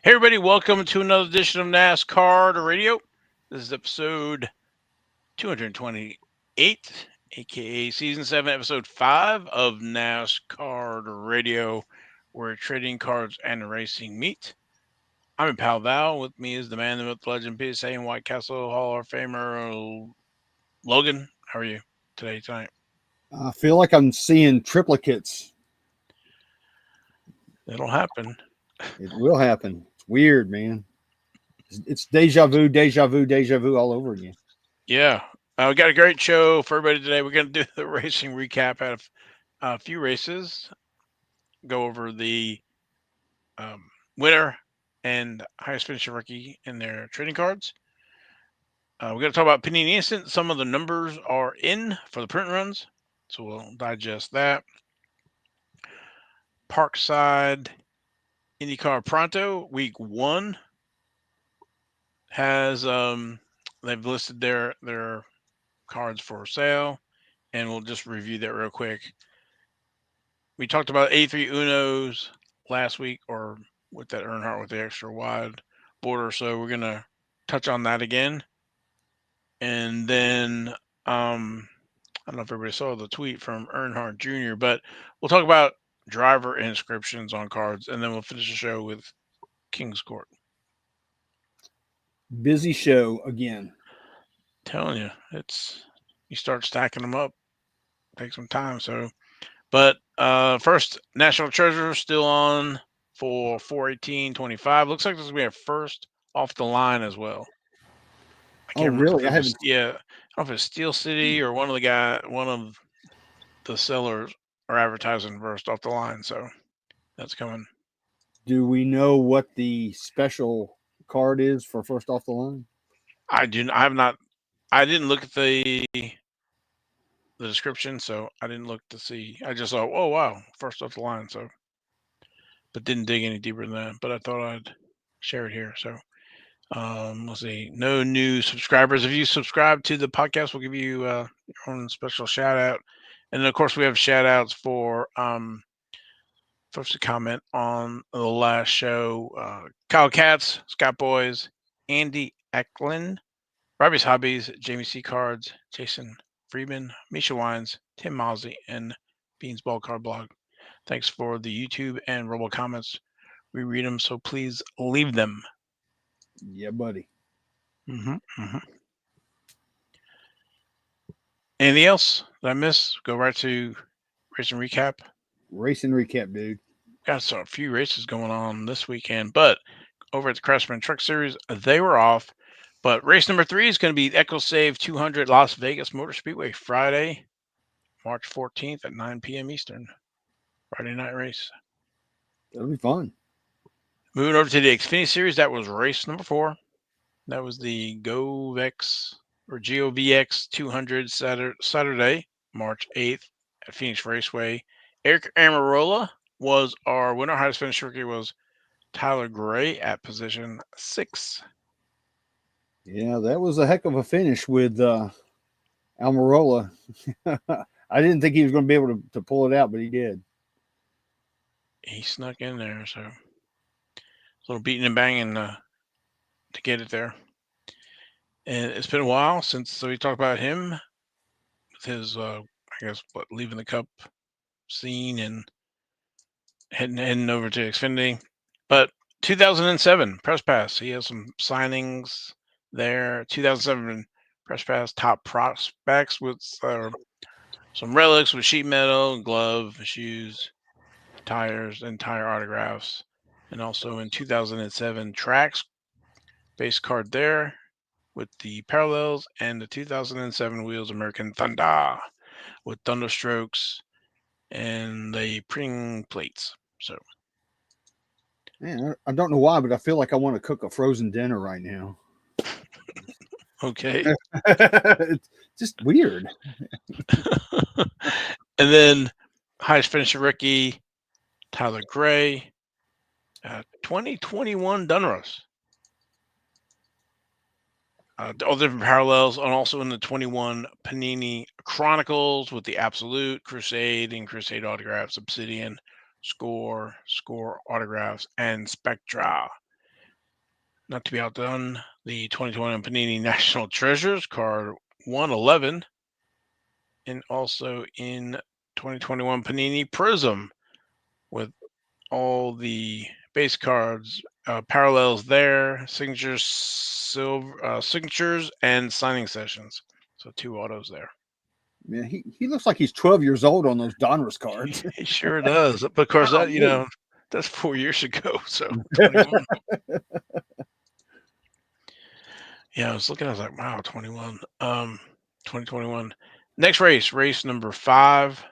Hey, everybody, welcome to another edition of NasCard Radio. This is episode 228, aka Season 7, Episode 5 of NasCard Radio, where trading cards and racing meet. I'm your pal Val. With me is the man, the myth, the legend, PSA and White Castle Hall of Famer, Logan. How are you tonight? I feel like I'm seeing triplicates. It'll happen. It will happen. It's weird, man. It's deja vu, deja vu, deja vu all over again. Yeah. We got a great show for everybody today. We're going to do the racing recap out of a few races, go over the winner and highest finishing rookie in their trading cards. We're going to talk about Panini Instant. Some of the numbers are in for the print runs, so we'll digest that. Parkside IndyCar Pronto Week 1 has they've listed their cards for sale, and we'll just review that real quick. We talked about A3 Unos last week, or with that Earnhardt with the extra wide border, so we're gonna touch on that again. And then I don't know if everybody saw the tweet from Earnhardt Jr., but we'll talk about driver inscriptions on cards, and then we'll finish the show with King's Court. Busy show again. Telling you, it's you start stacking them up, take some time. So, but first, National Treasure still on for 418.25. Looks like this is gonna be our first off the line as well. I Oh, can't remember if really? it I was, haven't. yeah, I don't know if it's Steel City or one of the sellers are advertising first off the line. So that's coming. Do we know what the special card is for first off the line? I have not. I didn't look at the description, so I didn't look to see. I just saw, oh wow, first off the line. So, but didn't dig any deeper than that. But I thought I'd share it here. So, let's see. No new subscribers. If you subscribe to the podcast, we'll give you your own special shout out. And then, of course, we have shout outs for folks to comment on the last show. Kyle Katz, Scott Boys, Andy Eklund, Robbie's Hobbies, Jamie C. Cards, Jason Freeman, Misha Wines, Tim Mosley, and Beans Ball Card Blog. Thanks for the YouTube and Robo comments. We read them, so please leave them. Yeah, buddy. Mm-hmm. Anything else that I missed? Go right to race and recap. Racing recap, dude. Got a few races going on this weekend, but over at the Craftsman Truck Series, they were off. But race number 3 is going to be EchoSave 200 Las Vegas Motor Speedway Friday, March 14th at 9 p.m. Eastern. Friday night race. That'll be fun. Moving over to the Xfinity Series, that was race number 4. That was the GoVX or GOVX 200 Saturday, March 8th at Phoenix Raceway. Aric Almirola was our winner. Highest finish rookie was Tyler Gray at position 6. Yeah, that was a heck of a finish with Almirola. I didn't think he was going to be able to pull it out, but he did. He snuck in there, so a little beating and banging to get it there. And it's been a while since we talked about him with his, I guess, leaving the Cup scene and heading over to Xfinity. But 2007 Press Pass, he has some signings there. 2007 Press Pass top prospects with some relics with sheet metal, glove, shoes, tires, and tire autographs. And also in 2007 Tracks base card there with the parallels and the 2007 Wheels American Thunder with Thunderstrokes and the printing plates. So Man, I don't know why, but I feel like I want to cook a frozen dinner right now. okay. It's just weird. And then highest finisher rookie Tyler Gray, 2021 Dunros. All different parallels, and also in the 21 Panini Chronicles with the Absolute, Crusade, and Crusade autographs, Obsidian, Score autographs, and Spectra. not to be outdone, the 2021 Panini National Treasures card 111, and also in 2021 Panini Prism with all the base cards, parallels there, signatures, signatures, and signing sessions. So 2 autos there. Yeah, he looks like he's 12 years old on those Donruss cards. He sure does. But of course, that that's 4 years ago. So 21. Yeah, I was looking. I was like, wow, 21. 2021. Next race number 5,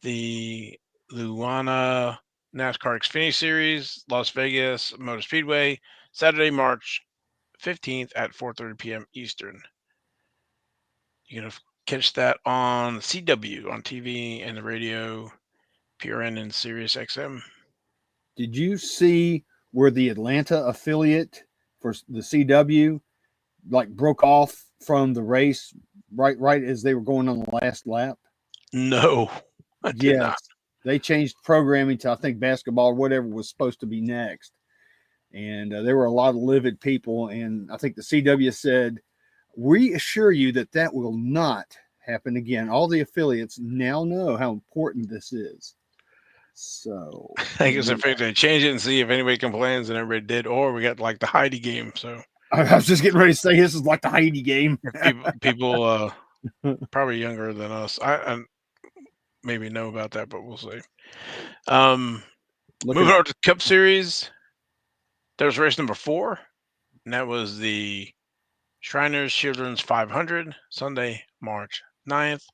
the Luana NASCAR Xfinity Series, Las Vegas Motor Speedway, Saturday, March 15th at 4:30 p.m. Eastern. You're gonna catch that on CW on TV and the radio, PRN and Sirius XM. Did you see where the Atlanta affiliate for the CW like broke off from the race right as they were going on the last lap? No, I did not. Yes, they changed programming to I think basketball or whatever was supposed to be next, and there were a lot of livid people. And I think the CW said, "We assure you that that will not happen again. All the affiliates now know how important this is." So I guess if they change it and see if anybody complains, and everybody did, or we got like the Heidi game. So I was just getting ready to say this is like the Heidi game. people probably younger than us, I maybe know about that, but we'll see. Moving on to Cup Series, there was race number 4, and that was the Shriners Children's 500, Sunday, March 9th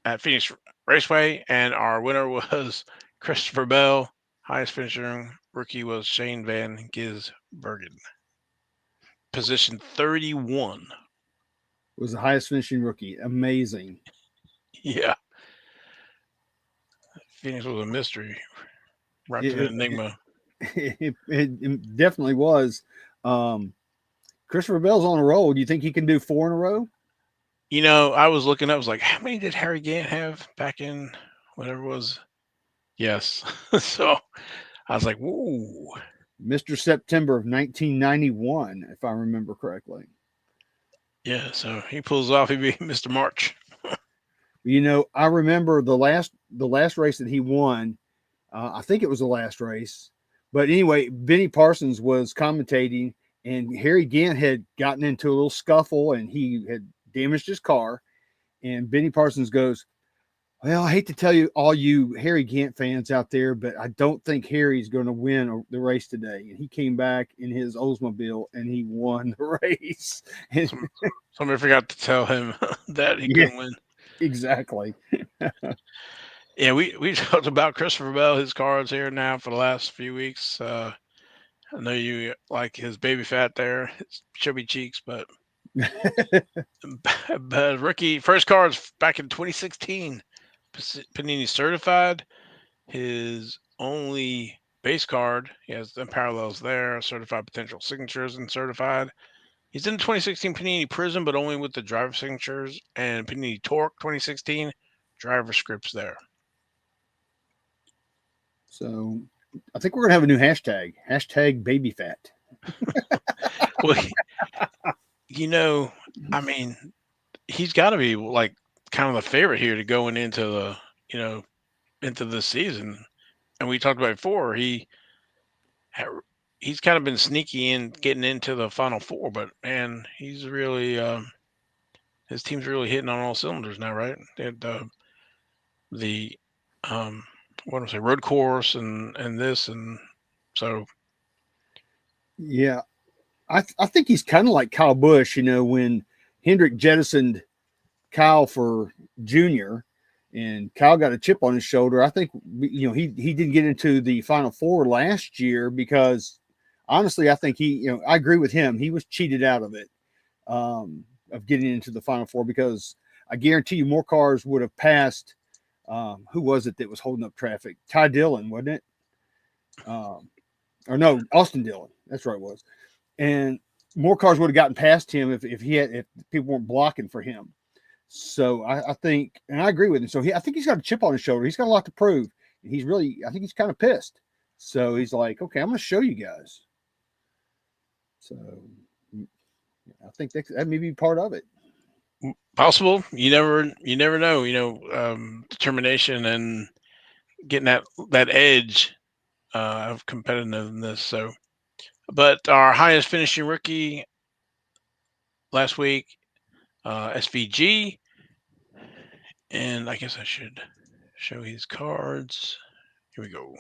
at Phoenix Raceway, and our winner was Christopher Bell. Highest finishing rookie was Shane Van Gisbergen. Position 31. Was the highest finishing rookie. Amazing. Yeah. Phoenix was a mystery, wrapped in an enigma. It definitely was. Christopher Bell's on a roll. Do you think he can do 4 in a row? I was looking up, I was like, how many did Harry Gant have back in whatever it was? Yes. So I was like, woo. Mr. September of 1991, if I remember correctly. Yeah, so he pulls off, he'd be Mr. March. I remember the last race that he won. I think it was the last race. But anyway, Benny Parsons was commentating, and Harry Gant had gotten into a little scuffle, and he had damaged his car. And Benny Parsons goes, "Well, I hate to tell you, all you Harry Gant fans out there, but I don't think Harry's going to win the race today." And he came back in his Oldsmobile, and he won the race. Somebody forgot to tell him that he couldn't win. Exactly. Yeah, we talked about Christopher Bell, his cards here now for the last few weeks. I know you like his baby fat there, his chubby cheeks, but rookie first cards back in 2016. Panini certified. His only base card, he has the parallels there, certified potential signatures and certified. He's in the 2016 Panini Prism, but only with the driver signatures, and Panini Torque 2016 driver scripts there. So I think we're going to have a new hashtag baby fat. Well, I mean, he's got to be like kind of the favorite here to going into into the season. And we talked about before, he's kind of been sneaky in getting into the Final Four, but man, he's really his team's really hitting on all cylinders now, right? The what do I say, road course and this, and so Yeah, I think he's kind of like Kyle Busch. When Hendrick jettisoned Kyle for Junior, and Kyle got a chip on his shoulder. I think he didn't get into the Final Four last year because honestly, I think I agree with him. He was cheated out of it, of getting into the Final Four, because I guarantee you more cars would have passed. Who was it that was holding up traffic? Ty Dillon, wasn't it? Or no, Austin Dillon. That's right, it was. And more cars would have gotten past him if people weren't blocking for him. So I think, and I agree with him. So I think he's got a chip on his shoulder. He's got a lot to prove. I think he's kind of pissed. So he's like, okay, I'm going to show you guys. So I think that may be part of it. Possible. You never know. Determination and getting that edge of competitiveness. So, but our highest finishing rookie last week, SVG, and I guess I should show his cards. Here we go.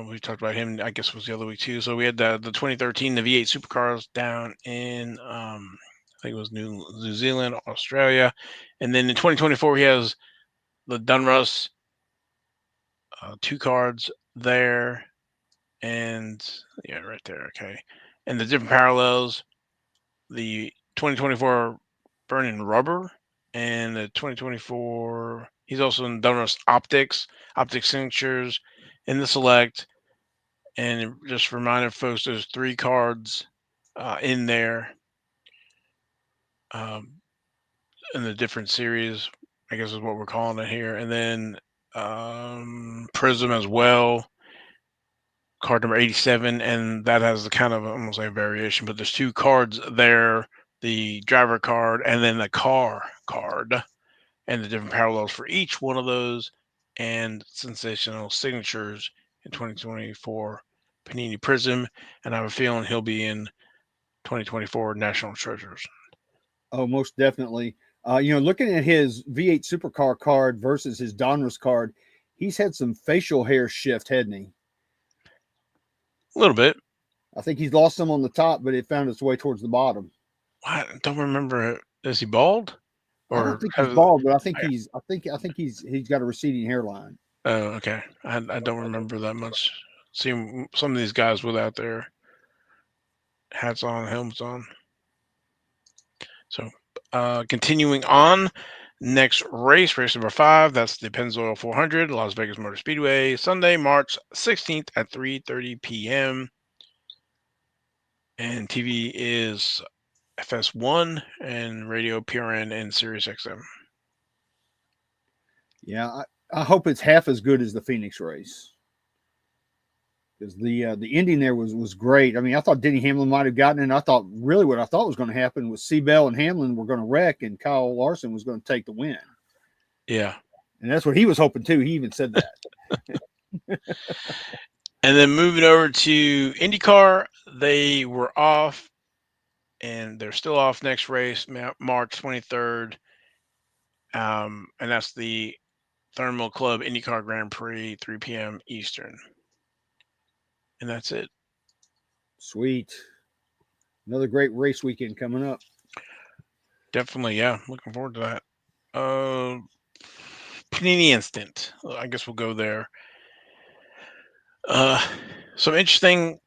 We talked about him. I guess it was the other week too. So we had the 2013 the V8 supercars down in I think it was New Zealand, Australia, and then in 2024 he has the Dunruss two cards there, and yeah, right there. Okay, and the different parallels. The 2024 Burning Rubber and the 2024. He's also in Dunruss Optic Signatures in the Select. And just reminded folks there's three cards in there um, in the different series, I guess is what we're calling it here. And then Prism as well, card number 87. And that has the kind of almost like a variation, but there's two cards there, the driver card and then the car card, and the different parallels for each one of those, and sensational signatures in 2024 Panini Prism. And I have a feeling he'll be in 2024 National Treasures. Oh, most definitely. Looking at his V8 Supercar card versus his Donruss card, he's had some facial hair shift, hadn't he? A little bit. I think he's lost some on the top, but it found its way towards the bottom. I don't remember. Is he bald? I don't Or think he's has, bald, but I think he's got a receding hairline. oh, okay. I don't remember that much. Seeing some of these guys without their hats on, helmets on. So, continuing on, next race number 5. That's the Pennzoil 400, Las Vegas Motor Speedway, Sunday, March 16th at 3:30 p.m. And TV is FS1 and radio PRN and Sirius XM. Yeah, I hope it's half as good as the Phoenix race, because the ending there was great. I mean, I thought Denny Hamlin might have gotten it. And I thought really what I thought was going to happen was Seabell and Hamlin were going to wreck, and Kyle Larson was going to take the win. Yeah. And that's what he was hoping too. He even said that. And then moving over to IndyCar, they were off, and they're still off next race, March 23rd. And that's the Thermal Club IndyCar Grand Prix, 3 p.m. Eastern. And that's it. Sweet. Another great race weekend coming up. Definitely, yeah. Looking forward to that. Panini Instant. I guess we'll go there. Some interesting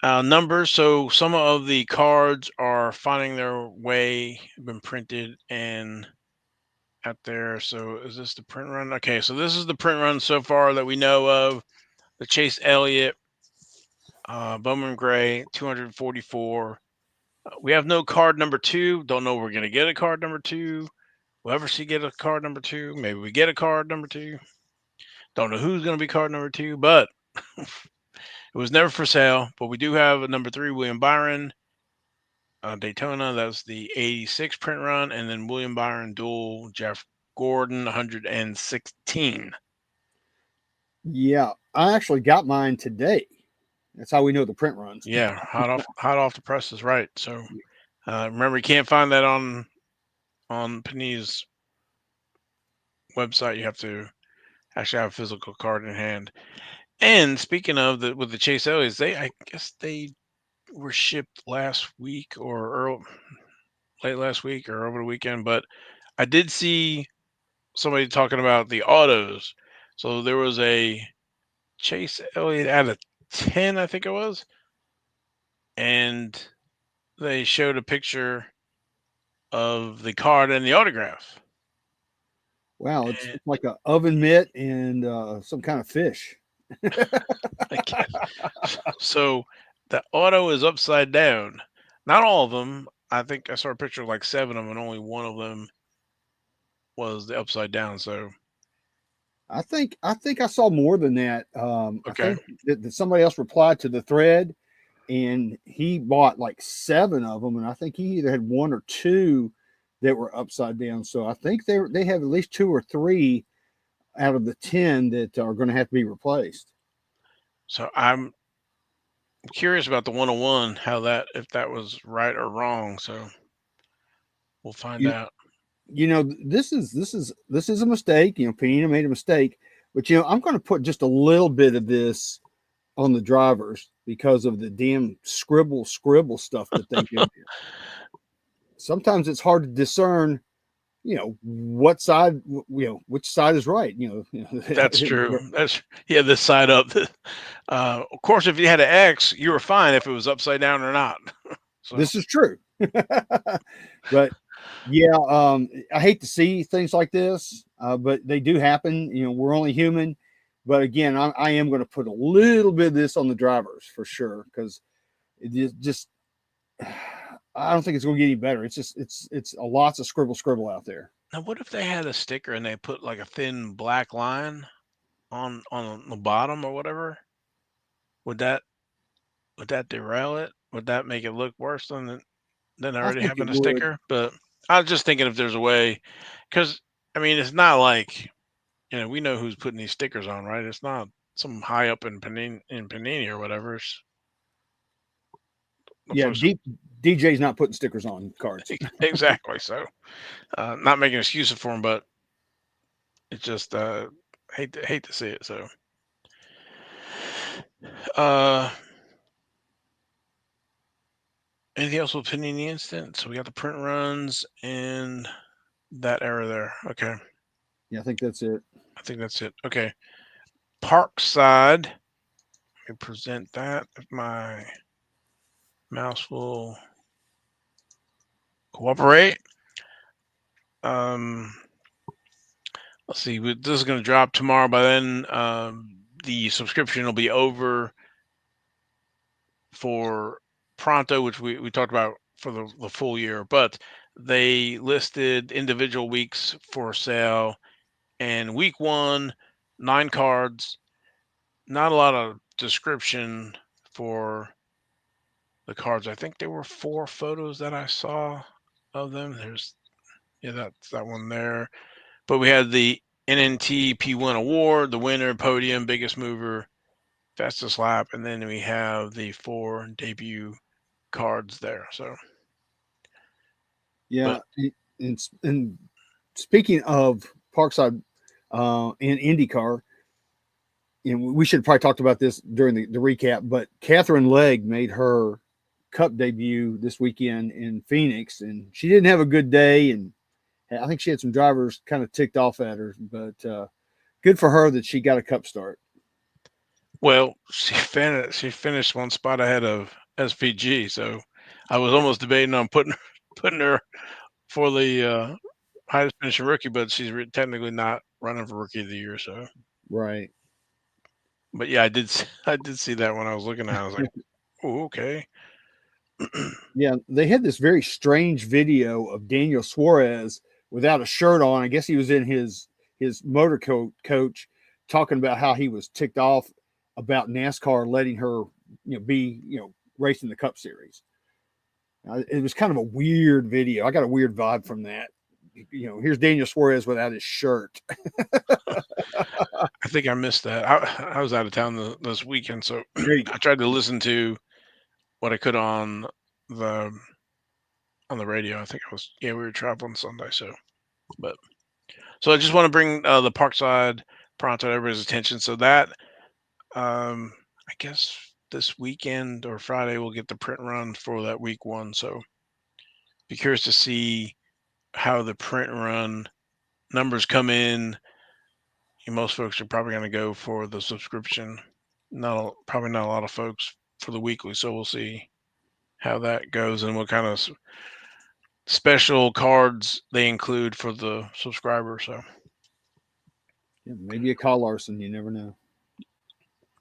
numbers. So some of the cards are finding their way, been printed and out there. So is this the print run? Okay, so this is the print run so far that we know of. The Chase Elliott, Bowman Gray, 244. We have no card number 2. Don't know if we're going to get a card number 2. We'll ever see get a card number 2. Maybe we get a card number 2. Don't know who's going to be card number 2, but it was never for sale. But we do have a number 3, William Byron, Daytona. That's the 86 print run. And then William Byron dual, Jeff Gordon, 116. Yeah, I actually got mine today. That's how we know the print runs. Yeah, hot off the presses, right? So remember, you can't find that on Panini's website. You have to actually have a physical card in hand. And speaking of with the Chase Elliott's, I guess they were shipped last week or late last week or over the weekend. But I did see somebody talking about the autos. So there was a Chase Elliott out of 10, I think it was, and they showed a picture of the card and the autograph. Wow, it's And like an oven mitt and some kind of fish. I guess so. The auto is upside down. Not all of them. I think I saw a picture of like 7 of them, and only one of them was the upside down. So I think I saw more than that. I okay, think that somebody else replied to the thread, and he bought like 7 of them, and I think he either had 1 or 2 that were upside down. So I think they have at least 2 or 3 out of the 10 that are going to have to be replaced. So I'm curious about the 101, how that if that was right or wrong. So we'll find You out. this is a mistake. Panini made a mistake, but I'm going to put just a little bit of this on the drivers because of the damn scribble stuff that they do. Sometimes it's hard to discern, what side, which side is right. That's true. That's yeah, this side up. Of course, if you had an X, you were fine if it was upside down or not. So This is true. But yeah, I hate to see things like this, but they do happen. We're only human. But again, I am going to put a little bit of this on the drivers for sure because it is just I don't think it's going to get any better. It's a lots of scribble out there. now, what if they had a sticker and they put like a thin black line on the bottom or whatever? Would that would that derail it? Would that make it look worse than I already think it having a would. sticker? But I was just thinking if there's a way, because I mean, it's not like we know who's putting these stickers on, right? It's not some high up in Panini or whatever. It's the Yeah, folks DJ's not putting stickers on cards. exactly. So not making excuses for them, but it's just hate to see it. So uh, anything else with Panini Instant? So we got the print runs and that era there. Okay, Yeah, I think that's it. I think that's it. Okay, Parkside. Let me present that. If my mouse will cooperate. Um, let's see. This is going to drop tomorrow. By then, the subscription will be over for Pronto, which we talked about for the full year. But they listed individual weeks for sale, and week one, 9 cards. Not a lot of description for the cards. I think there were 4 photos that I saw of them. Yeah, that's that one there. But we had the NNT P1 award, the winner, podium, biggest mover, fastest lap, and then we have the 4 debut cards there. So, but Yeah, and speaking of Parkside and IndyCar, we should have probably talked about this during the recap, but Catherine Legg made her Cup debut this weekend in Phoenix, and she didn't have a good day, and I think she had some drivers kind of ticked off at her, but good for her that she got a Cup start. well, she finished one spot ahead of SPG, so I was almost debating on putting her for the highest finishing rookie, but she's technically not running for rookie of the year. So, Right. but yeah, I did see that when I was looking at it. I was like, oh, okay. Yeah, they had this very strange video of Daniel Suarez without a shirt on. I guess he was in his motor coach talking about how he was ticked off about NASCAR letting her, be, racing the Cup Series. It was kind of a weird video. I got a weird vibe from that. Here's Daniel Suarez without his shirt. I think I missed that. I was out of town this weekend, so There you I go. tried to listen to what I could the on the radio. I think I was yeah we were traveling Sunday, but so I just want to bring the Parkside Pronto to everybody's attention. So that I guess this weekend or Friday we'll get the print run for that week one. So be curious to see how the print run numbers come in. Most folks are probably going to go for the subscription. Probably not a lot of folks for the weekly. So we'll see how that goes and what kind of special cards they include for the subscriber. So Yeah, maybe a Kyle Larson. You never know.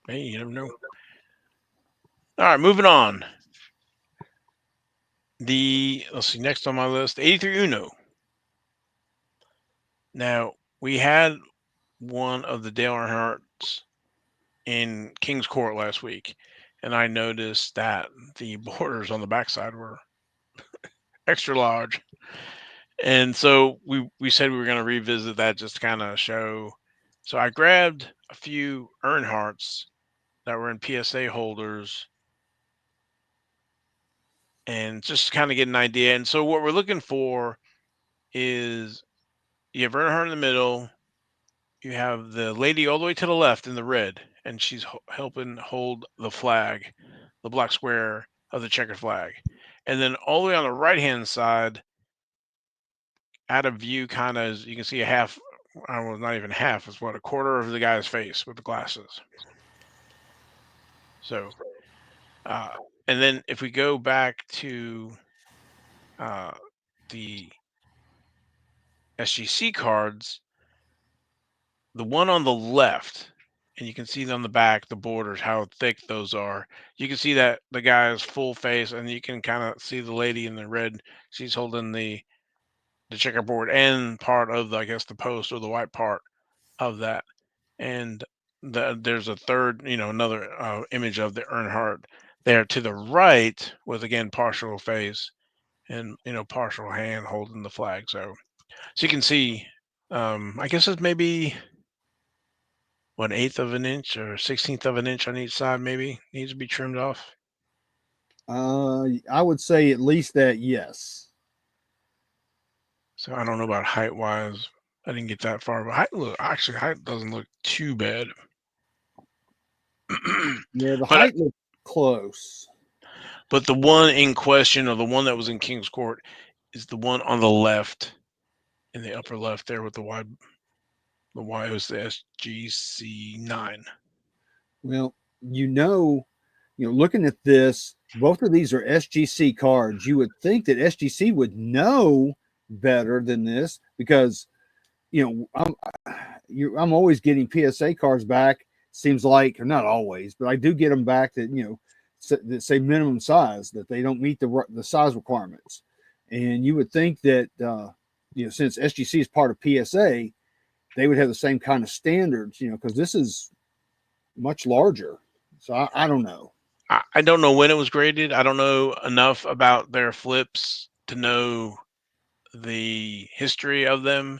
hey, you never know. All right, moving on. Let's see, next on my list, 83 Uno. Now we had one of the Dale Earnhardts in King's Court last week, and I noticed that the borders on the backside were extra large. And so we said we were going to revisit that just to kind of show. So I grabbed a few Earnhardts that were in PSA holders and just kind of get an idea. And so what we're looking for is you have Earnhardt in the middle, you have the lady all the way to the left in the red, and she's helping hold the flag, the black square of the checkered flag. And then all the way on the right hand side, out of view, kind of, you can see a half, I don't know, not even half, it's what, a quarter of the guy's face with the glasses. So, uh, and then if we go back to uh, the SGC cards, the one on the left, and you can see on the back the borders how thick those are. You can see that the guy's full face, and you can kind of see the lady in the red. She's holding the checkerboard and part of the, I guess, the post or the white part of that. And there's a third, another image of the Earnhardt there to the right with again partial face and partial hand holding the flag. So you can see, I guess it's maybe 1/8 of an inch or 16th of an inch on each side, maybe needs to be trimmed off. I would say at least that, yes. So I don't know about height wise. I didn't get that far, but height doesn't look too bad. Yeah, the but height looks close. but the one in question, or the one that was in King's Court, is the one on the left, in the upper left there with the wide. The Y was the SGC9. Well, looking at this, both of these are SGC cards. You would think that SGC would know better than this because you know I'm always getting PSA cards back. Seems like, or not always, but I do get them back that that say minimum size, that they don't meet the size requirements. And you would think that since SGC is part of PSA, they would have the same kind of standards. Because this is much larger. So I don't know. I don't know when it was graded. I don't know enough about their flips to know the history of them.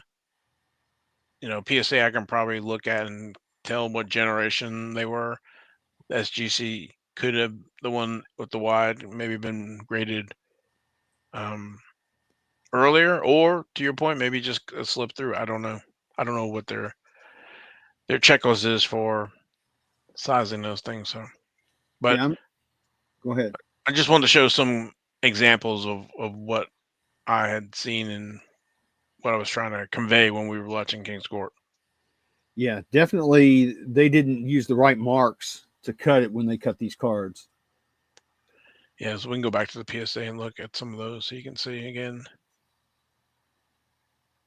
PSA I can probably look at and tell what generation they were. The SGC could have, the one with the wide, maybe been graded earlier, or to your point, maybe just a slip through. I don't know. I don't know what their checklist is for sizing those things. So, but Yeah, go ahead. I just wanted to show some examples of what I had seen and what I was trying to convey when we were watching King's Court. Yeah, definitely they didn't use the right marks to cut it when they cut these cards. Yeah, so we can go back to the PSA and look at some of those so you can see again.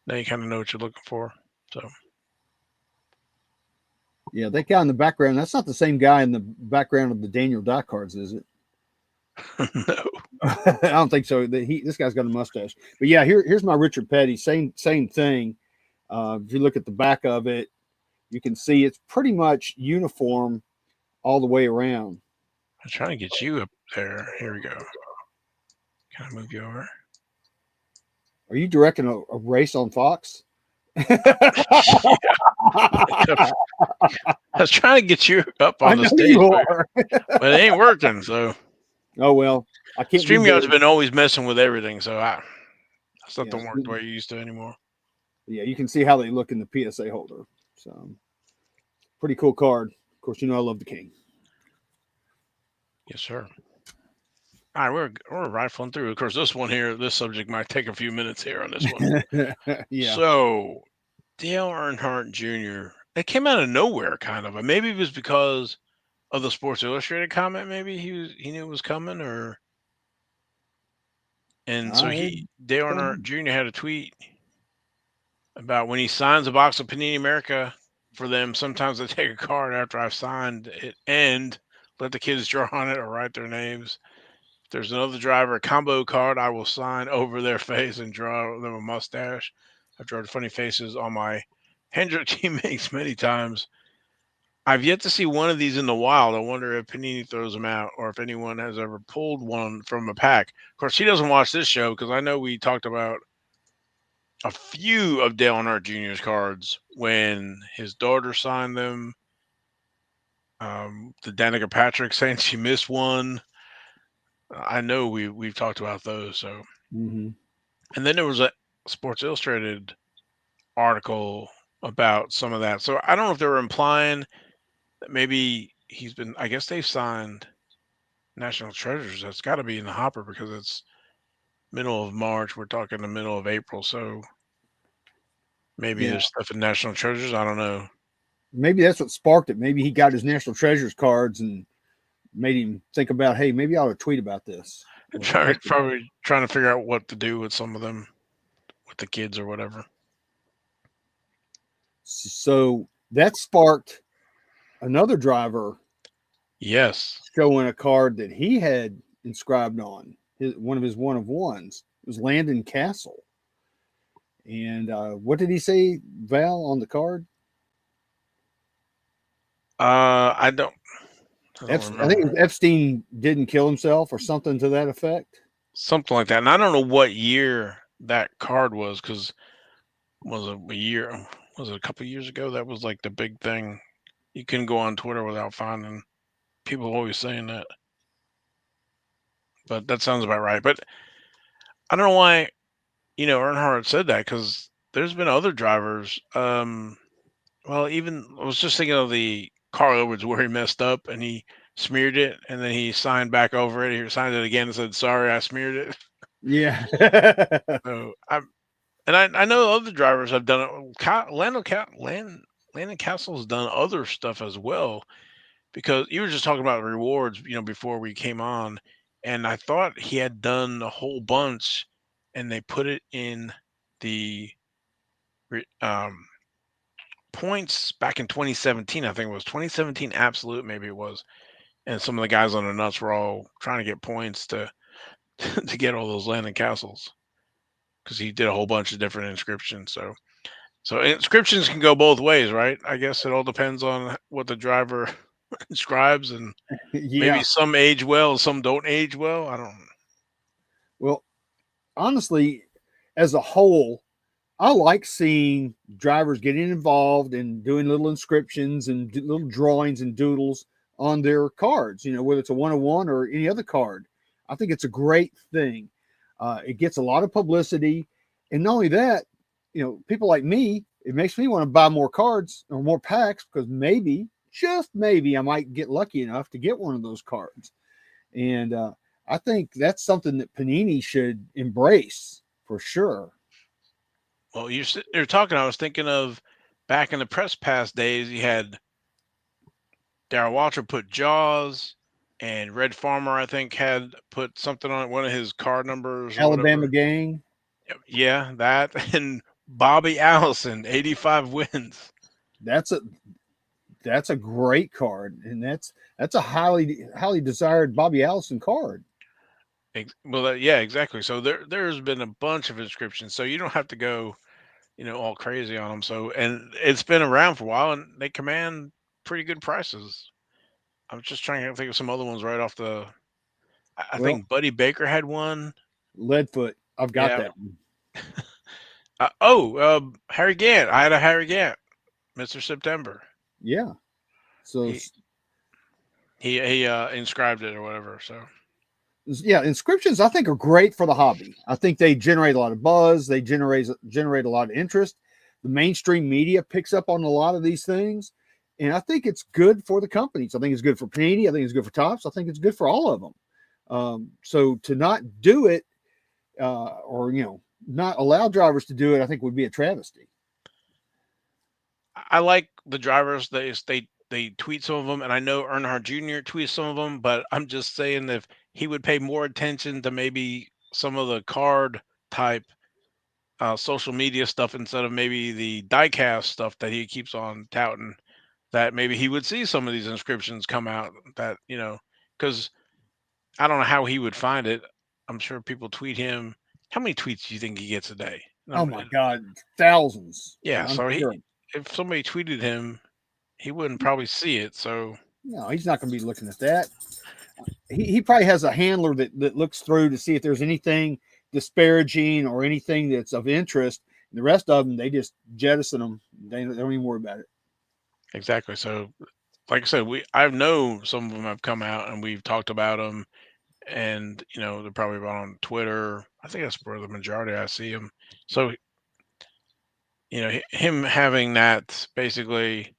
Now you kind of know what you're looking for. So Yeah, that guy in the background, that's not the same guy in the background of the Daniel Dye cards, is it? no. I don't think so. This guy's got a mustache. But yeah, here's my Richard Petty. Same thing. If you look at the back of it, you can see it's pretty much uniform all the way around. I'm trying to get you up there. Here we go. Can I move you over? Are you directing a race on Fox? Yeah. I was trying to get you up I on the know you stage, are. but it ain't working. So Oh well, I can't be StreamYard's good. been always messing with everything. So stuff Yeah, don't work the way you used to anymore. yeah, you can see how they look in the PSA holder. So pretty cool card. Of course, I love the King. Yes, sir. All right, we're rifling through. Of course, this subject might take a few minutes here on this one. Yeah, So, Dale Earnhardt Jr. It came out of nowhere, kind of. Maybe it was because of the Sports Illustrated comment. Maybe he knew it was coming, and so I Dale don't. Earnhardt Jr. had a tweet about when he signs a box of Panini America for them. Sometimes they take a card after I've signed it and let the kids draw on it or write their names. If there's another driver, a combo card, I will sign over their face and draw them a mustache. I've drawn funny faces on my Hendrick teammates many times. I've yet to see one of these in the wild. I wonder if Panini throws them out or if anyone has ever pulled one from a pack. Of course, he doesn't watch this show because I know we talked about a few of Dale Earnhardt Jr.'s cards when his daughter signed them. The Danica Patrick saying she missed one. I know we've talked about those. So, Hmm. and then there was a Sports Illustrated article about some of that. So I don't know if they were implying that maybe he's been. I guess they've signed National Treasures. That's got to be in the hopper because it's middle of March. We're talking the middle of April. So maybe Yeah, there's stuff in National Treasures. I don't know. maybe that's what sparked it. Maybe he got his National Treasures cards and made him think about, hey, maybe I ought to tweet about this or post about it. Probably trying to figure out what to do with some of them with the kids or whatever. So that sparked another driver Yes. showing a card that he had inscribed on one of his one of ones. It was Landon Castle. And what did he say, Val, on the card? I don't. I don't I think remember. it was Epstein didn't kill himself or something to that effect. Something like that. And I don't know what year that card was because was it a year? Was it a couple years ago? That was like the big thing. You couldn't go on Twitter without finding people always saying that. But that sounds about right. But I don't know why Earnhardt said that because there's been other drivers. Well, even I was just thinking of the Carl Edwards where he messed up and he smeared it and then he signed back over it. He signed it again and said, "Sorry, I smeared it." Yeah. So I know other drivers have done it. Landon Castle's done other stuff as well because you were just talking about rewards, before we came on, and I thought he had done a whole bunch, and they put it in the points back in 2017. I think it was 2017 absolute, maybe it was, and some of the guys on the nuts were all trying to get points to to get all those Landon Castles because he did a whole bunch of different inscriptions. So inscriptions can go both ways, right? I guess it all depends on what the driver inscribes, and maybe Yeah. some age well, some don't age well. I don't. Well, honestly, as a whole, I like seeing drivers getting involved and doing little inscriptions and little drawings and doodles on their cards, whether it's a 101 or any other card. I think it's a great thing. It gets a lot of publicity. And not only that, people like me, it makes me want to buy more cards or more packs because maybe, just maybe, I might get lucky enough to get one of those cards. And I think that's something that Panini should embrace for sure. Well, you're talking. I was thinking of back in the press pass days. You had Darrell Waltrip put Jaws, and Red Farmer I think had put something on one of his card numbers or Alabama whatever. gang. Yeah, that and Bobby Allison, 85 wins. That's a that's a great card, and that's a highly desired Bobby Allison card. Well, yeah, exactly. So there's been a bunch of inscriptions, so you don't have to go all crazy on them. So, and it's been around for a while, and they command pretty good prices. I'm just trying to think of some other ones right off the. I Well, think Buddy Baker had one. Leadfoot, I've got Yeah. that one. Harry Gant. I had a Harry Gant, Mr. September. Yeah. So He he inscribed it or whatever. So yeah, inscriptions I think are great for the hobby. I think they generate a lot of buzz. They generate a lot of interest. The mainstream media picks up on a lot of these things, and I think it's good for the companies. I think it's good for Panini. I think it's good for Tops. I think it's good for all of them. So to not do it, or not allow drivers to do it, I think would be a travesty. I like the drivers. They tweet some of them, and I know Earnhardt Jr. tweets some of them. But I'm just saying if he would pay more attention to maybe some of the card type social media stuff instead of maybe the diecast stuff that he keeps on touting, that maybe he would see some of these inscriptions come out. That because I don't know how he would find it. I'm sure people tweet him. How many tweets do you think he gets a day? Oh my God, thousands! Yeah, I'm so sure. if somebody tweeted him, he wouldn't probably see it. So No, he's not going to be looking at that. He probably has a handler that looks through to see if there's anything disparaging or anything that's of interest. And the rest of them, they just jettison them. They don't even worry about it. exactly. So like I said, I know some of them have come out and we've talked about them, and they're probably on Twitter. I think that's where the majority I see them. So him having that basically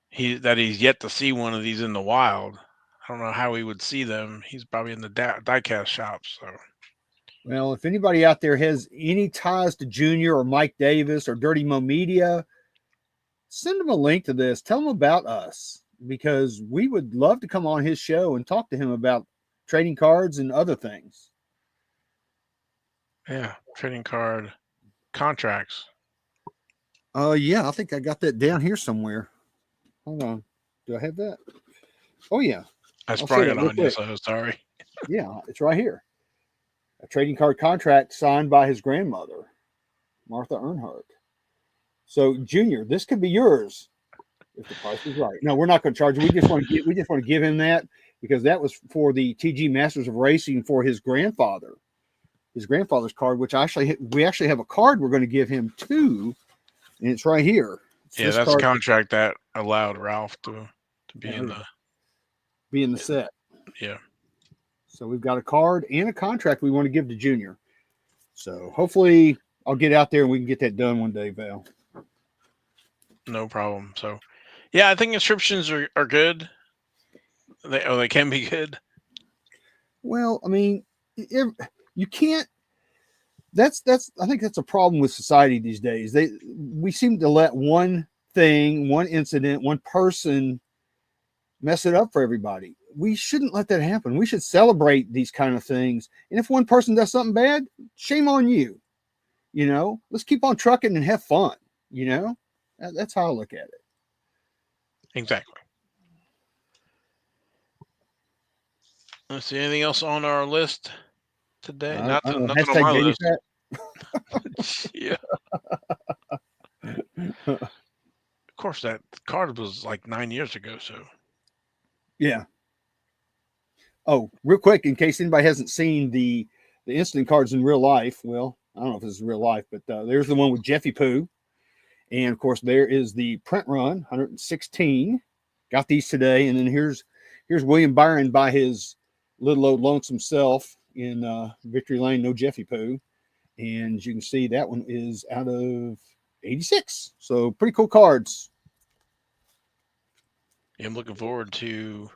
he's yet to see one of these in the wild. I don't know how he would see them. He's probably in the diecast shops. So Well, if anybody out there has any ties to Junior or Mike Davis or Dirty Mo Media, send them a link to this. Tell them about us, because we would love to come on his show and talk to him about trading cards and other things. yeah, trading card contracts. Yeah, I think I got that down here somewhere. Hold on. Do I have that? Oh, yeah. I I'll sprung show it that real on you, quick. so sorry. Yeah, it's right here. A trading card contract signed by his grandmother, Martha Earnhardt. So, Junior, this could be yours if the price is right. No, we're not going to charge you. We just want to give him that, because that was for the TG Masters of Racing for his grandfather's card, which we actually have a card we're going to give him too, and it's right here. It's Yeah, this that's a card contract that allowed Ralph to be in the set. Yeah. So we've got a card and a contract we want to give to Junior. So hopefully I'll get out there and we can get that done one day, Val. No problem. So, yeah, I think inscriptions are good. They can be good. Well, I mean, you can't. That's I think that's a problem with society these days. We seem to let one thing, one incident, one person mess it up for everybody. We shouldn't let that happen. We should celebrate these kind of things. And if one person does something bad, shame on you. Let's keep on trucking and have fun. That's how I look at it. Exactly. Let's see, anything else on our list today? I don't know. Nothing on Hashtag my baby list. Yeah. fat. Of course, that card was like 9 years ago. So Yeah. Oh, real quick, in case anybody hasn't seen the instant cards in real life. Well, I don't know if this is real life, but there's the one with Jeffy Poo. And of course, there is the print run, 116. Got these today. And then here's William Byron by his little old lonesome self in Victory Lane, no Jeffy Poo. And as you can see, that one is out of 86. So pretty cool cards. yeah, I'm looking forward to.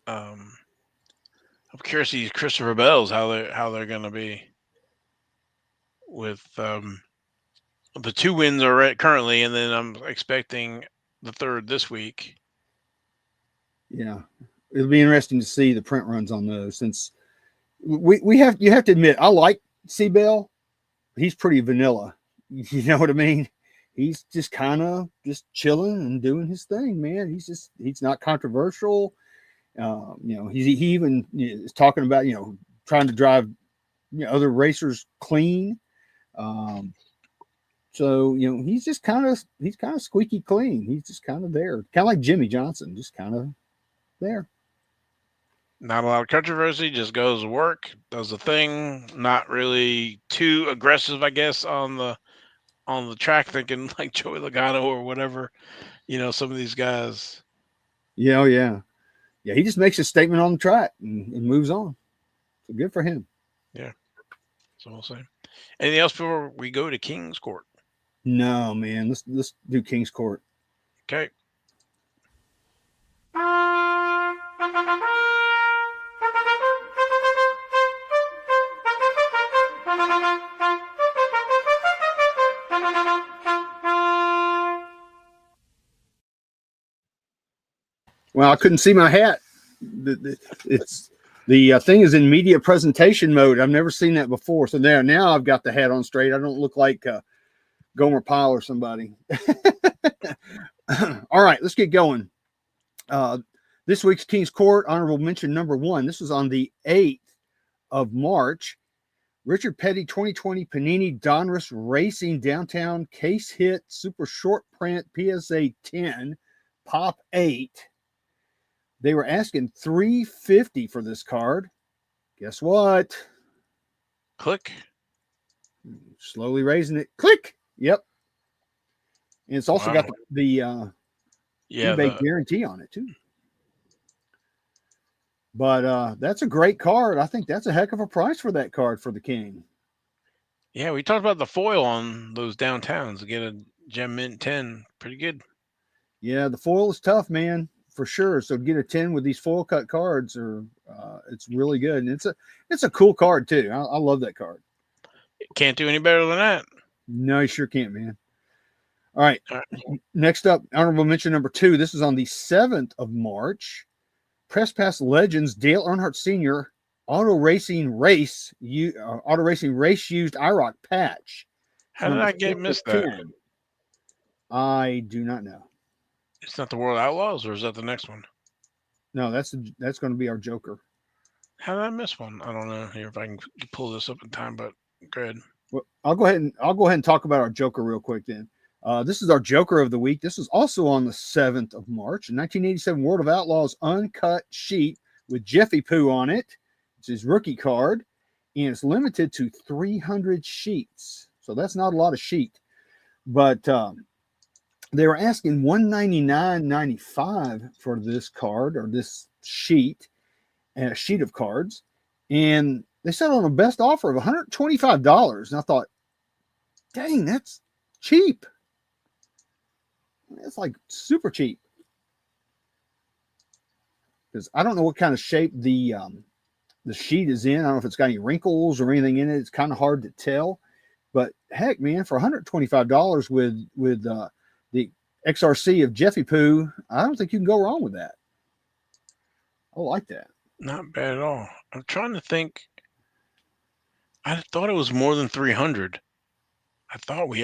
I'm curious to see Christopher Bell's how they're going to be with the 2 wins are currently, and then I'm expecting the third this week. Yeah. It'll be interesting to see the print runs on those, since you have to admit, I like C-Bell. He's pretty vanilla. You know what I mean? He's just kind of just chilling and doing his thing, man. He's not controversial. He even is talking about, trying to drive, other racers clean. So, he's kind of squeaky clean. He's just kind of there, kind of like Jimmy Johnson, just kind of there. Not a lot of controversy. Just goes to work, does the thing. Not really too aggressive, I guess, on the track. Thinking like Joey Logano or whatever. Some of these guys. Yeah, oh, yeah. Yeah, he just makes a statement on the track and moves on. So good for him. Yeah. So we'll see. Anything else before we go to King's Court? No, man. Let's do King's Court. Okay. Well, I couldn't see my hat. It's the thing is in media presentation mode. I've never seen that before. So now I've got the hat on straight. I don't look like Gomer Pyle or somebody. All right, let's get going. This week's King's Court, honorable mention number 1. This was on the 8th of March. Richard Petty 2020 Panini Donruss Racing Downtown Case Hit Super Short Print PSA 10. Pop 8. They were asking $350 for this card. Guess what? Click. Slowly raising it. Click. Yep. And it's also Wow. got the Yeah. eBay guarantee on it too. But that's a great card. I think that's a heck of a price for that card for the King. Yeah, we talked about the foil on those downtowns to get a gem mint 10. Pretty good. Yeah, the foil is tough, man, for sure. So to get a 10 with these foil cut cards it's really good. And it's a cool card too. I love that card. Can't do any better than that. No, you sure can't, man. All right. All right. Next up, honorable mention number 2. This is on the 7th of March. Press Pass Legends Dale Earnhardt Sr. Auto Racing Race used IROC patch. How did I get missed that? 10. I do not know. It's not the World Outlaws, or is that the next one? No, that's going to be our Joker. How did I miss one? I don't know here if I can pull this up in time, but go ahead. Well, I'll go ahead and talk about our Joker real quick then. This is our Joker of the week. This is also on the 7th of March, a 1987 World of Outlaws uncut sheet with Jeffy Poo on it. It's his rookie card, and it's limited to 300 sheets. So that's not a lot of sheet. But they were asking $199.95 for this card or this sheet, a sheet of cards. And they settled on a best offer of $125. And I thought, dang, that's cheap. It's like super cheap. Because I don't know what kind of shape the sheet is in. I don't know if it's got any wrinkles or anything in it. It's kind of hard to tell. But heck, man, for $125 with the XRC of Jeffy Poo, I don't think you can go wrong with that. I like that. Not bad at all. I'm trying to think. I thought it was more than 300. I thought we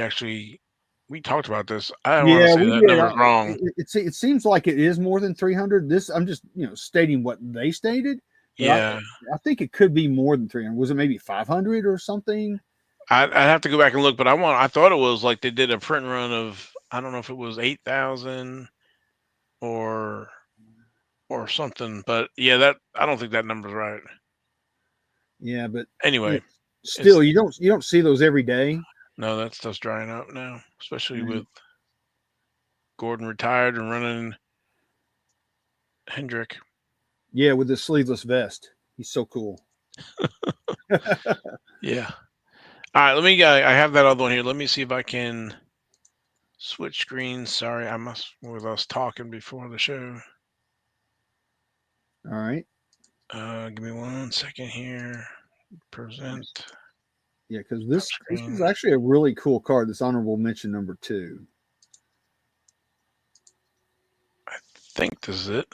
talked about this. I don't want to say that number's wrong. It seems like it is more than 300. This I'm just stating what they stated. Yeah, I think it could be more than 300. Was it maybe 500 or something? I'd have to go back and look, but I thought it was like they did a print run of, I don't know if it was 8,000 or something, but yeah, that I don't think that number's right. Yeah, but anyway, still you don't see those every day. No, that stuff's drying up now, especially with Gordon retired and running Hendrick. Yeah, with the sleeveless vest. He's so cool. Yeah. All right, I have that other one here. Let me see if I can switch screens. Sorry, I must with us talking before the show. All right. Give me 1 second here. Present. Yeah, because this is actually a really cool card. This honorable mention number 2. I think this is it.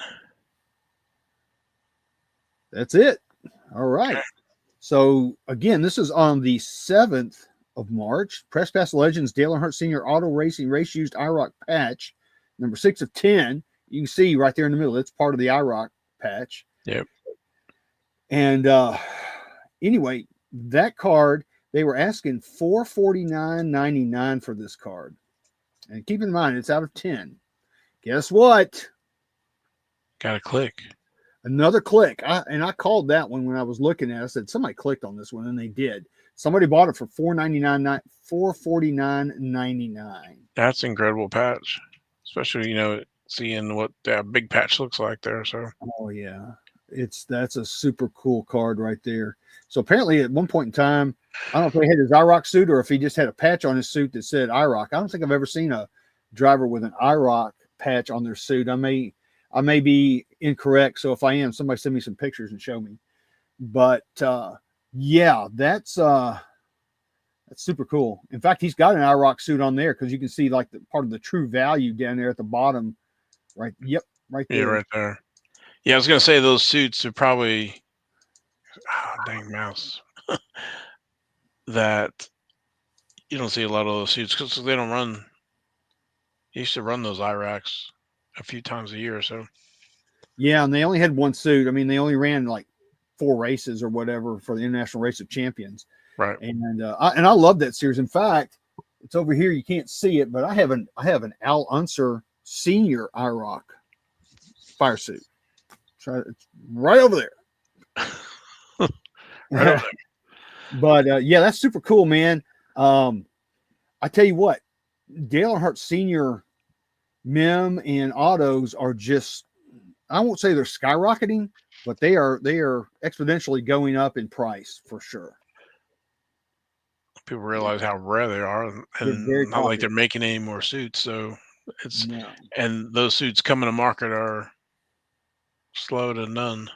That's it. All right. Okay. So again, this is on the 7th of March. Press Pass Legends Dale Earnhardt Sr. Auto Racing Race Used IROC patch, number 6 of 10. You can see right there in the middle. It's part of the IROC patch. Yep. And anyway, that card, they were asking $449.99 for this card. And keep in mind, it's out of 10. Guess what? Got a click. Another click. I called that one when I was looking at it. I said, somebody clicked on this one, and they did. Somebody bought it for $449.99. That's an incredible patch, especially, seeing what that big patch looks like there. So. Oh, yeah. That's a super cool card right there. So apparently at one point in time, I don't know if he had his IROC suit or if he just had a patch on his suit that said IROC. I don't think I've ever seen a driver with an IROC patch on their suit. I may be incorrect. So if I am, somebody send me some pictures and show me. But yeah, that's super cool. In fact, he's got an IROC suit on there because you can see like the part of the true value down there at the bottom. Right. Yep. Right there. Yeah, right there. Yeah, I was going to say those suits are probably, dang mouse, that you don't see a lot of those suits because they don't run. They used to run those IROCs a few times a year or so. Yeah, and they only had one suit. I mean, they only ran like 4 races or whatever for the International Race of Champions. Right. And I love that series. In fact, it's over here. You can't see it, but I have an Al Unser Senior IROC fire suit. So it's right over Right over there. But yeah, that's super cool, man. I tell you what, Dale Earnhardt Senior mem and autos are just, I won't say they're skyrocketing, but they are exponentially going up in price for sure. People realize how rare they are, They're very and not like they're popular. making any more suits. So it's No. and those suits coming to market are slow to none.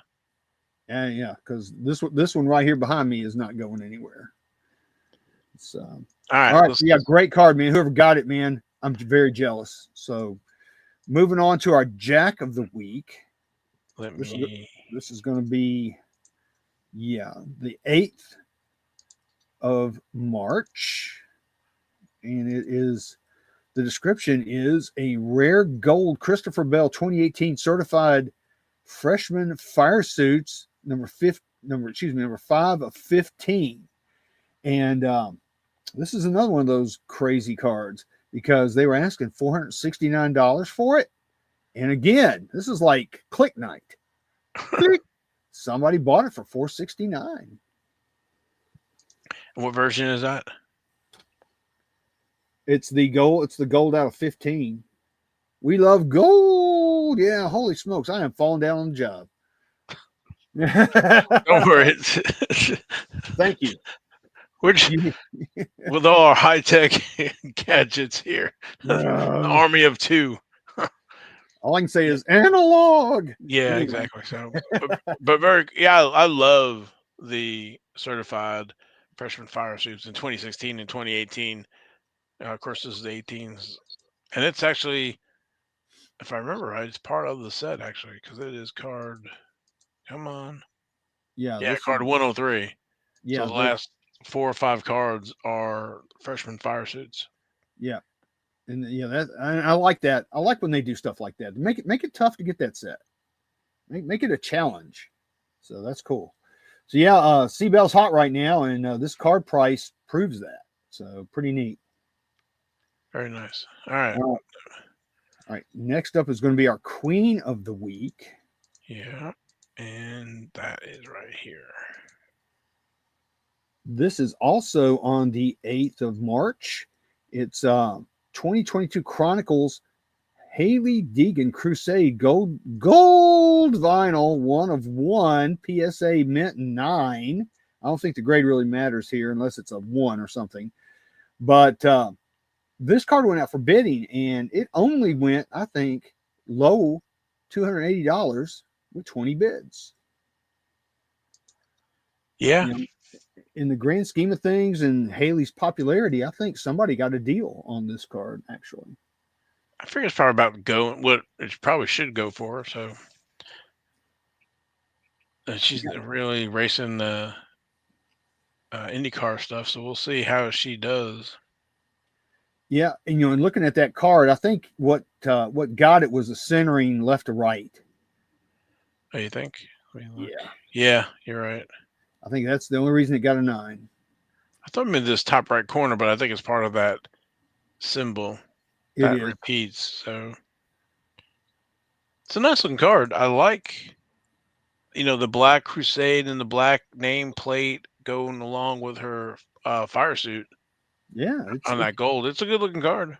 Yeah, because this one right here behind me is not going anywhere. So, All right, all right, let's yeah, great card, man. Whoever got it, man, I'm very jealous. So, moving on to our Jack of the Week. let This is me. this is going to be, yeah, the 8th of March, and it is, the description is a rare gold Christopher Bell 2018 certified freshman fire suits number 5 of 15. And this is another one of those crazy cards because they were asking $469 for it. And again, this is like click night. Click. Somebody bought it for $469. What version is that? It's the gold. It's the gold out of 15. We love gold. Yeah, holy smokes! I am falling down on the job. Don't worry. Thank you. Which You, with all our high tech gadgets here, the uh, army of two. all I can say is analog. Yeah, Anyway, exactly. So, but very, yeah, I love the certified freshman fire suits in 2016 and 2018. Of course, this is the 18s, and it's actually, if I remember right, it's part of the set actually because it is card. Come on, yeah, yeah, this is card 103. So yeah, the last 4 or 5 cards are freshman fire suits. yeah, and yeah, that I like that. I like when they do stuff like that. Make it tough to get that set. Make it a challenge. So that's cool. So yeah, C-Bell's hot right now, and this card price proves that. So pretty neat. Very nice. All right. All right. Next up is going to be our Queen of the Week. Yeah, and that is right here. This is also on the 8th of March. It's 2022 Chronicles Haley Deegan Crusade Gold Vinyl 1 of 1 PSA Mint 9. I don't think the grade really matters here unless it's a 1 or something. But this card went out for bidding and it only went, I think, low $280 with 20 bids. Yeah, You know, in the grand scheme of things and Haley's popularity, I think somebody got a deal on this card actually. I figure it's probably about going what it probably should go for. So she's really racing the IndyCar stuff. So we'll see how she does. Yeah, and looking at that card, I think what got it was the centering left to right. What do you think? Let me look. Yeah, Yeah, you're right. I think that's the only reason it got a 9. I thought maybe this top right corner, but I think it's part of that symbol It that is. repeats. So it's a nice looking card. I like, the black Crusade and the black nameplate going along with her fire suit Yeah, on that gold. It's a good looking card.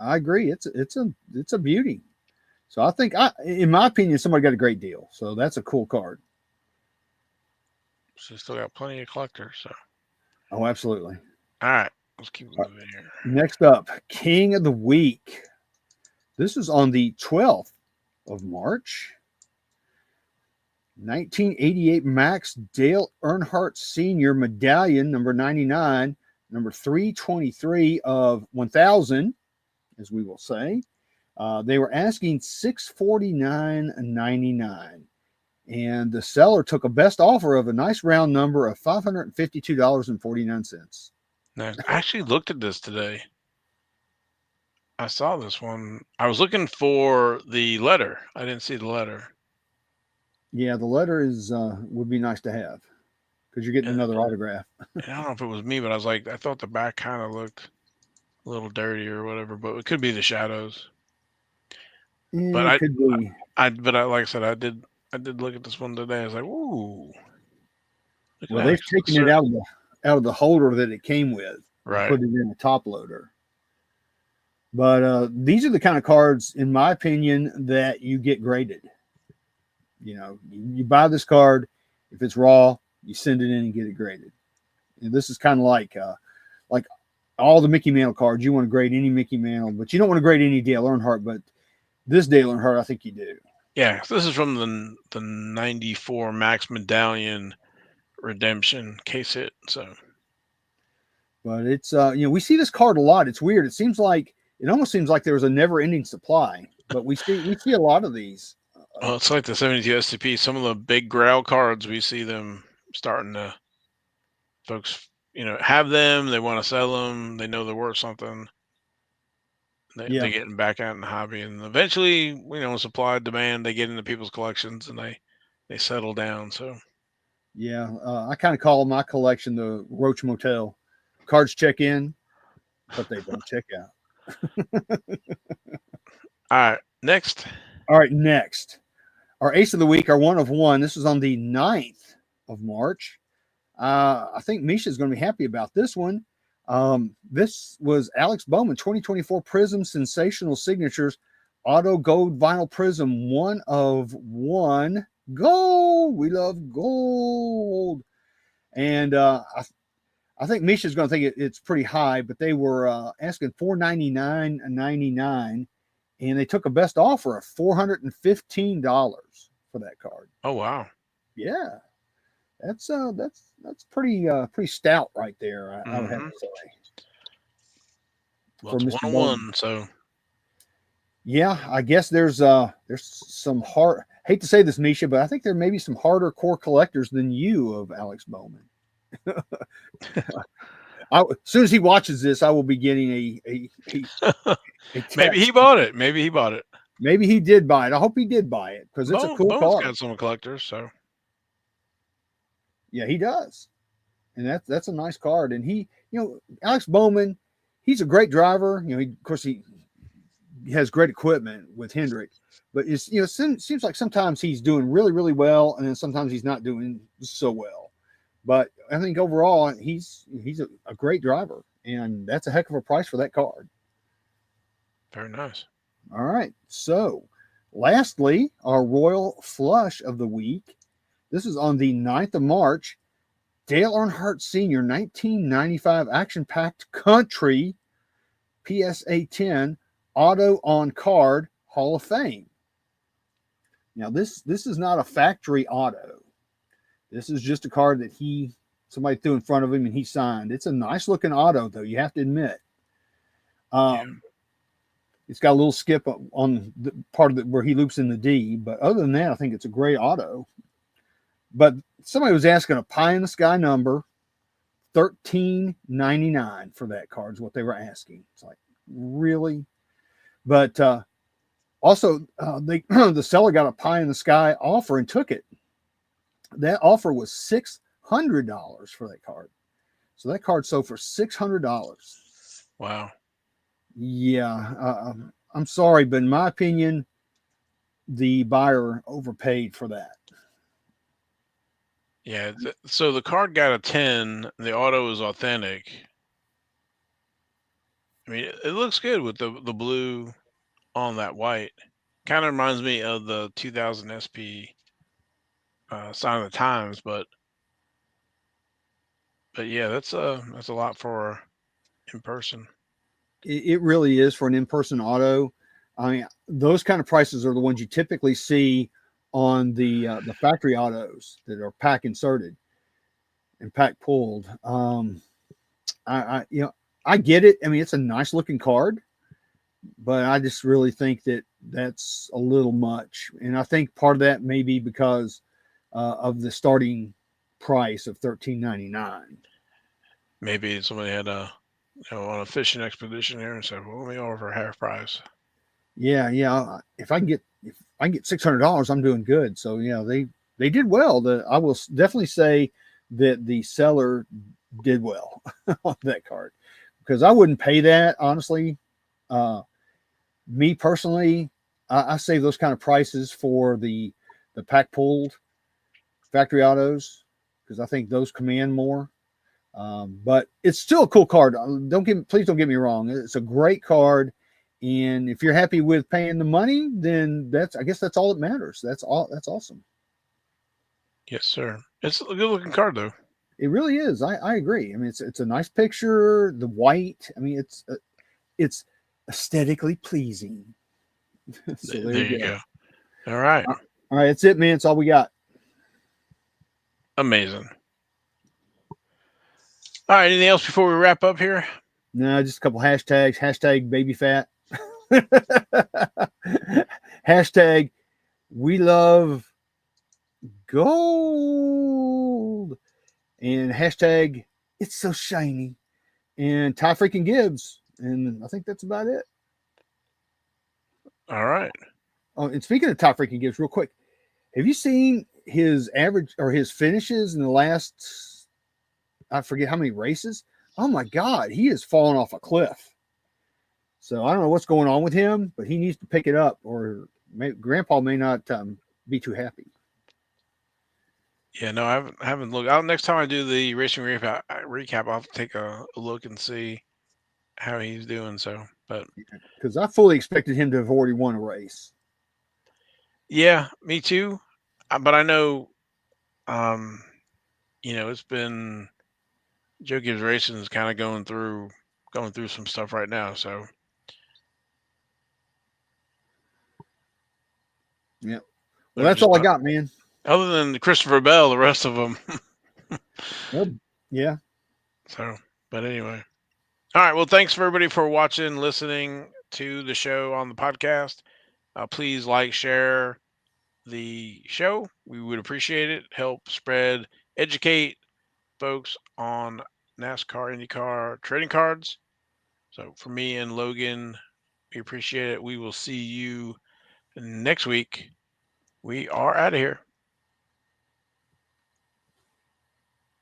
I agree. It's a beauty. So I think in my opinion, somebody got a great deal. So that's a cool card. She's still got plenty of collectors. So Oh, absolutely. all right, let's keep All right. moving here. Next up, King of the Week. This is on the 12th of March. 1988 Max Dale Earnhardt Sr. Medallion, number 99, number 323 of 1,000, as we will say. They were asking $649.99. And the seller took a best offer of a nice round number of $552.49. Nice. I actually looked at this today. I saw this one. I was looking for the letter. I didn't see the letter. Yeah, the letter is would be nice to have because you're getting And, another autograph. and I don't know if it was me, but I was like, I thought the back kind of looked a little dirty or whatever, but it could be the shadows. But It could be. like I said, I did look at this one today. I was like, ooh, look at Well, that! they've It's taken it certain. out of the holder that it came with and Right. put it in a top loader. But these are the kind of cards, in my opinion, that you get graded. You buy this card. If it's raw, you send it in and get it graded. And this is kind of like all the Mickey Mantle cards. You want to grade any Mickey Mantle, but you don't want to grade any Dale Earnhardt. But this Dale Earnhardt, I think you do. Yeah. This is from the '94 Max Medallion Redemption case hit. So But it's we see this card a lot. It's weird. It almost seems like there was a never ending supply. But we see a lot of these. well, it's like the '72 SCP. Some of the big Grail cards, we see them starting to folks, have them. They want to sell them. They know they're worth something. They're Yeah, getting back out in the hobby, and eventually, supply demand, they get into people's collections, and they settle down. So, yeah. I kind of call my collection the Roach Motel. Cards check in, but they don't check out. all right, next. All right, next. Our ace of the week, our one of one. This is on the 9th of March. I think Misha's going to be happy about this one. This was Alex Bowman, 2024 Prism Sensational Signatures Auto Gold Vinyl Prism, one of one. Gold. We love gold. And I think Misha's going to think it's pretty high, but they were asking $499.99, and they took a best offer of $415 for that card. Oh wow, Yeah, that's pretty stout right there. I would have hmm to say well, for it's Mr. one on Bowman. one. So, Yeah, I guess there's some hard. Hate to say this, Misha, but I think there may be some harder core collectors than you of Alex Bowman. As soon as he watches this, I will be getting a maybe he text. bought it. Maybe he bought it. Maybe he did buy it. I hope he did buy it because it's a cool Bones card. got some collectors. So, Yeah, he does, and that's a nice card. And Alex Bowman, he's a great driver. Of course, he has great equipment with Hendrick, but seems like sometimes he's doing really really well, and then sometimes he's not doing so well. But I think overall, he's a great driver, and that's a heck of a price for that card. very nice. All right. So, lastly, our Royal Flush of the week. This is on the 9th of March. Dale Earnhardt Sr., 1995 Action Packed Country PSA 10 Auto on Card Hall of Fame. Now, this is not a factory auto. This is just a card that somebody threw in front of him and he signed. It's a nice looking auto, though, you have to admit. Yeah. It's got a little skip on the part of it where he loops in the D, but other than that, I think it's a great auto. But somebody was asking a pie in the sky number, $13.99 for that card is what they were asking. It's like, really? But also, the seller got a pie in the sky offer and took it. That offer was $600 for that card. So that card sold for $600. Wow. Yeah, I'm sorry, but in my opinion, the buyer overpaid for that. Yeah. So the card got a 10. The auto is authentic. I mean, it looks good with the blue on that white. Kind of reminds me of the 2000 SP Sign of the Times, but yeah, that's a lot for in person. It really is for an in-person auto. I mean, those kind of prices are the ones you typically see on the factory autos that are pack inserted and pack pulled. I get it. I mean, it's a nice looking card, but I just really think that that's a little much. And I think part of that may be because of the starting price of $13.99. Maybe somebody had on a fishing expedition here and said, "Well, let me offer half price." Yeah, yeah. If I can get $600, I'm doing good. So yeah, they did well. I will definitely say that the seller did well on that card because I wouldn't pay that honestly. Me personally, I save those kind of prices for the pack pulled factory autos because I think those command more. But it's still a cool card. Please don't get me wrong. It's a great card, and if you're happy with paying the money, then I guess that's all that matters. That's all. That's awesome. Yes, sir. It's a good looking card though. It really is. I agree. I mean, it's a nice picture. The white. I mean, it's aesthetically pleasing. So there There you you go. go. All right. All right, that's it, man. That's all we got. Amazing. All right. Anything else before we wrap up here? No, just a couple hashtags. Hashtag baby fat. Hashtag we love gold. And hashtag it's so shiny. And Ty freaking Gibbs. And I think that's about it. All right. Oh, and speaking of Ty freaking Gibbs, real quick, have you seen his average or his finishes in the last, I forget how many races? Oh my God, he has fallen off a cliff. So I don't know what's going on with him, but he needs to pick it up, or Grandpa may not be too happy. Yeah, no, I haven't looked. I'll, next time I do the racing recap, I'll have to take a look and see how he's doing. So, but Because I fully expected him to have already won a race. yeah, me too. But I know, um, it's been Joe Gibbs Racing is kind of going through some stuff right now. So, Yeah. Well, they're that's just all I not. got, man. Other than Christopher Bell, the rest of them. Well, yeah. So, but anyway. All right. Well, thanks for everybody for watching, listening to the show on the podcast. Please like, share the show. We would appreciate it. Help spread, educate folks on NASCAR, IndyCar, trading cards. So for me and Logan, we appreciate it. We will see you next week. We are out of here.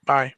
Bye.